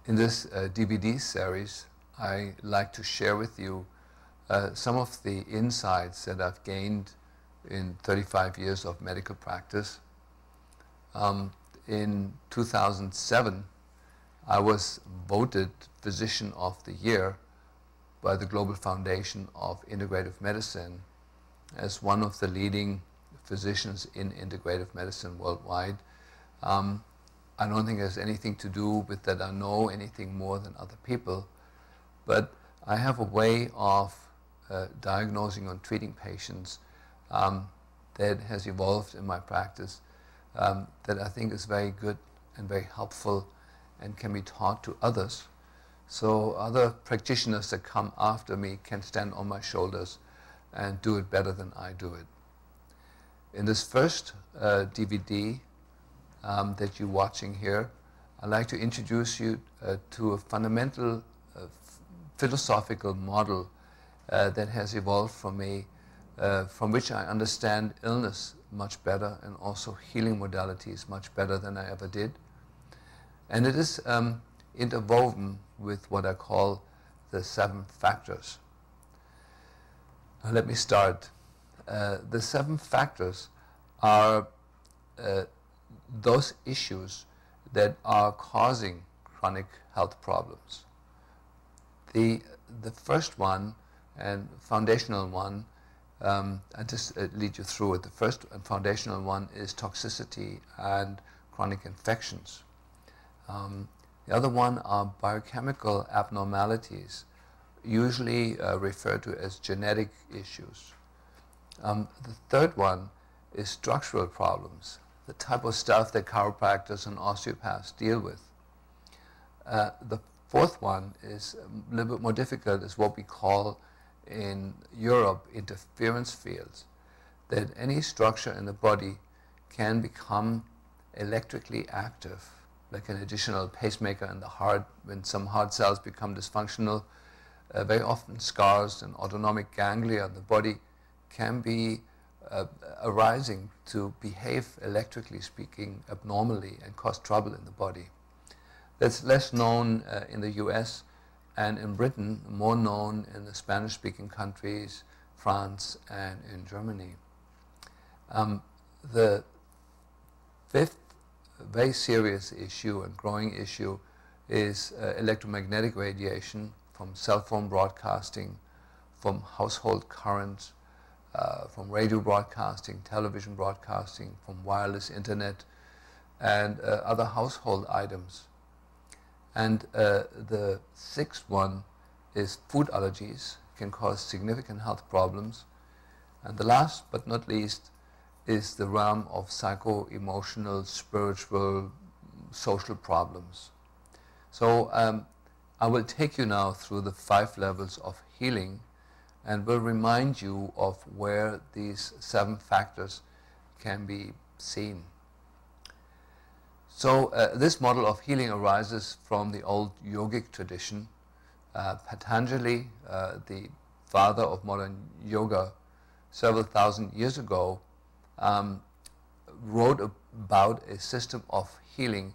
In this DVD series, I like to share with you some of the insights that I've gained in 35 years of medical practice. In 2007, I was voted Physician of the Year by the Global Foundation of Integrative Medicine as one of the leading physicians in integrative medicine worldwide. I don't think it has anything to do with that I know anything more than other people, but I have a way of diagnosing and treating patients that has evolved in my practice that I think is very good and very helpful and can be taught to others, so other practitioners that come after me can stand on my shoulders and do it better than I do it. In this first DVD that you're watching here, I'd like to introduce you to a fundamental philosophical model that has evolved from me, from which I understand illness much better and also healing modalities much better than I ever did. And it is interwoven with what I call the 7 factors. Now let me start. The 7 factors are those issues that are causing chronic health problems. The first one and foundational one, I just lead you through it. The first and foundational one is toxicity and chronic infections. The other one are biochemical abnormalities, usually referred to as genetic issues. The third one is structural problems, the type of stuff that chiropractors and osteopaths deal with. The fourth one is a little bit more difficult, is what we call in Europe interference fields, that any structure in the body can become electrically active, like an additional pacemaker in the heart. When some heart cells become dysfunctional, very often scars and autonomic ganglia in the body can be arising to behave, electrically speaking, abnormally and cause trouble in the body. That's less known in the US and in Britain, more known in the Spanish-speaking countries, France and in Germany. The fifth very serious issue and growing issue is electromagnetic radiation from cell phone broadcasting, from household currents, from radio broadcasting, television broadcasting, from wireless internet, and other household items. And the sixth one is food allergies, can cause significant health problems. And the last but not least is the realm of psycho-emotional, spiritual, social problems. So I will take you now through the 5 levels of healing and will remind you of where these 7 factors can be seen. So this model of healing arises from the old yogic tradition. Patanjali, the father of modern yoga, several thousand years ago, wrote about a system of healing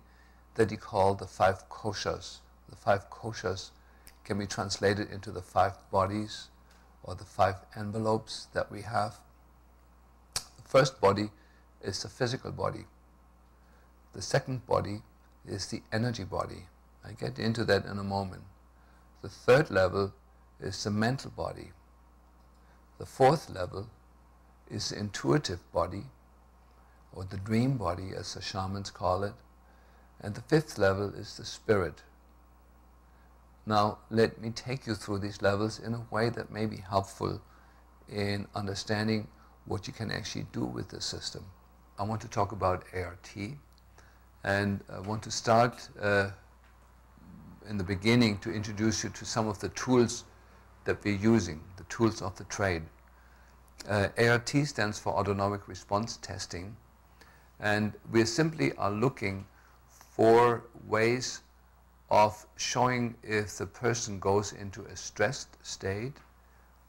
that he called the 5 koshas. The 5 koshas can be translated into the 5 bodies or the 5 envelopes that we have. The first body is the physical body. The second body is the energy body. I get into that in a moment. The third level is the mental body. The fourth level is the intuitive body, or the dream body as the shamans call it. And the fifth level is the spirit. Now let me take you through these levels in a way that may be helpful in understanding what you can actually do with this system. I want to talk about ART, and I want to start in the beginning to introduce you to some of the tools that we're using, the tools of the trade. ART stands for Autonomic Response Testing, and we simply are looking for ways of showing if the person goes into a stressed state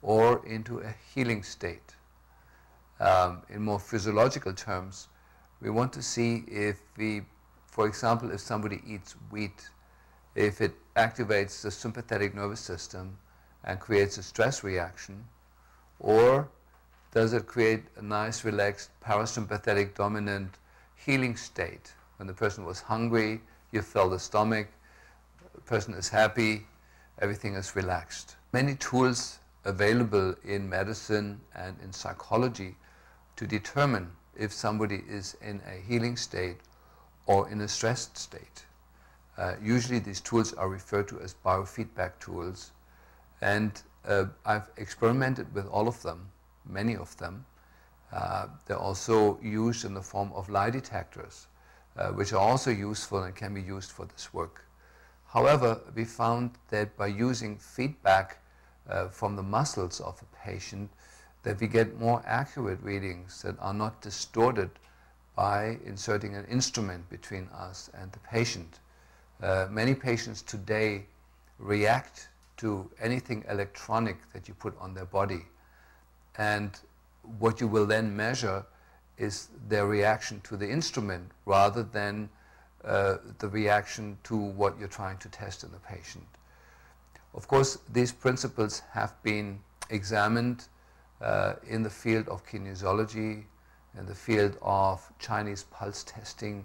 or into a healing state. In more physiological terms, we want to see if we, for example, if somebody eats wheat if it activates the sympathetic nervous system and creates a stress reaction, or does it create a nice, relaxed, parasympathetic dominant healing state? When the person was hungry, you fill the stomach, the person is happy, everything is relaxed. Many tools available in medicine and in psychology to determine if somebody is in a healing state or in a stressed state. Usually these tools are referred to as biofeedback tools, and I've experimented with all of them, many of them. They're also used in the form of lie detectors, which are also useful and can be used for this work. However, we found that by using feedback from the muscles of a patient, that we get more accurate readings that are not distorted by inserting an instrument between us and the patient. Many patients today react to anything electronic that you put on their body, and what you will then measure is their reaction to the instrument rather than the reaction to what you're trying to test in the patient. Of course, these principles have been examined in the field of kinesiology, in the field of Chinese pulse testing.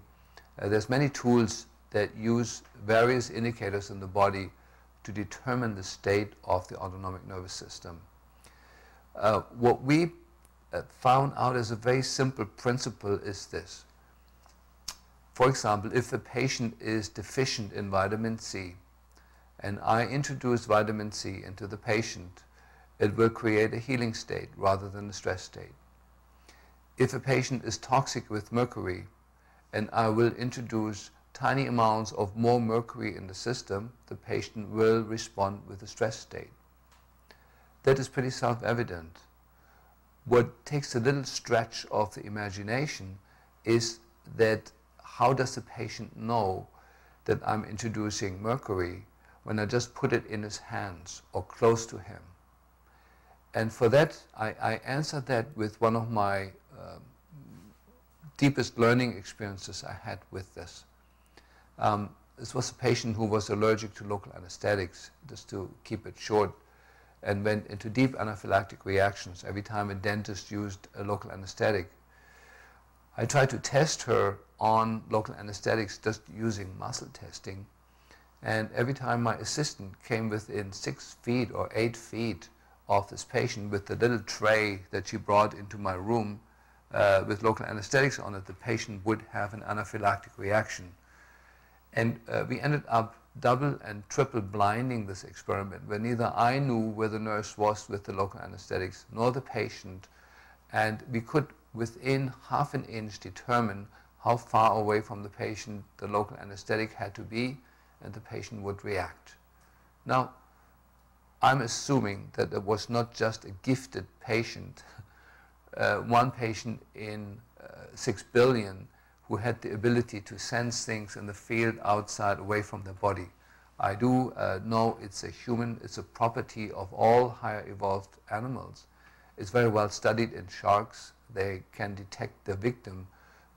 There's many tools that use various indicators in the body to determine the state of the autonomic nervous system. What we found out as a very simple principle is this. For example, if the patient is deficient in vitamin C, and I introduce vitamin C into the patient, it will create a healing state rather than a stress state. If a patient is toxic with mercury, and I will introduce tiny amounts of more mercury in the system, the patient will respond with a stress state. That is pretty self-evident. What takes a little stretch of the imagination is that how does the patient know that I'm introducing mercury when I just put it in his hands or close to him? And for that, I answered that with one of my deepest learning experiences I had with this. This was a patient who was allergic to local anesthetics, just to keep it short, and went into deep anaphylactic reactions every time a dentist used a local anesthetic. I tried to test her on local anesthetics just using muscle testing, and every time my assistant came within 6 feet or 8 feet of this patient with the little tray that she brought into my room with local anesthetics on it, the patient would have an anaphylactic reaction. And we ended up double and triple blinding this experiment, where neither I knew where the nurse was with the local anesthetics nor the patient, and we could within half an inch determine how far away from the patient the local anesthetic had to be, and the patient would react. Now, I'm assuming that it was not just a gifted patient, one patient in 6 billion who had the ability to sense things in the field outside, away from their body. I do know it's a property of all higher evolved animals. It's very well studied in sharks. They can detect their victim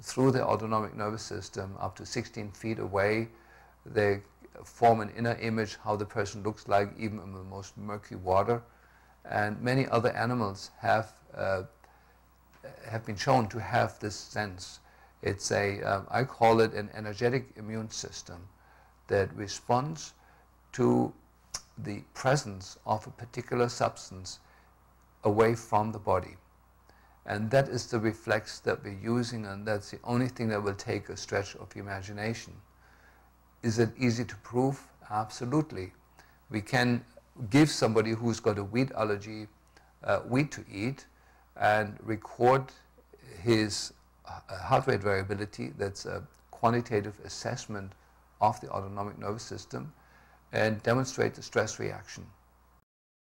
through their autonomic nervous system up to 16 feet away. They form an inner image how the person looks like even in the most murky water. And many other animals have been shown to have this sense. It's I call it an energetic immune system that responds to the presence of a particular substance away from the body. And that is the reflex that we're using, and that's the only thing that will take a stretch of the imagination. Is it easy to prove? Absolutely. We can give somebody who's got a wheat allergy wheat to eat and record his heart rate variability. That's a quantitative assessment of the autonomic nervous system, and demonstrate the stress reaction.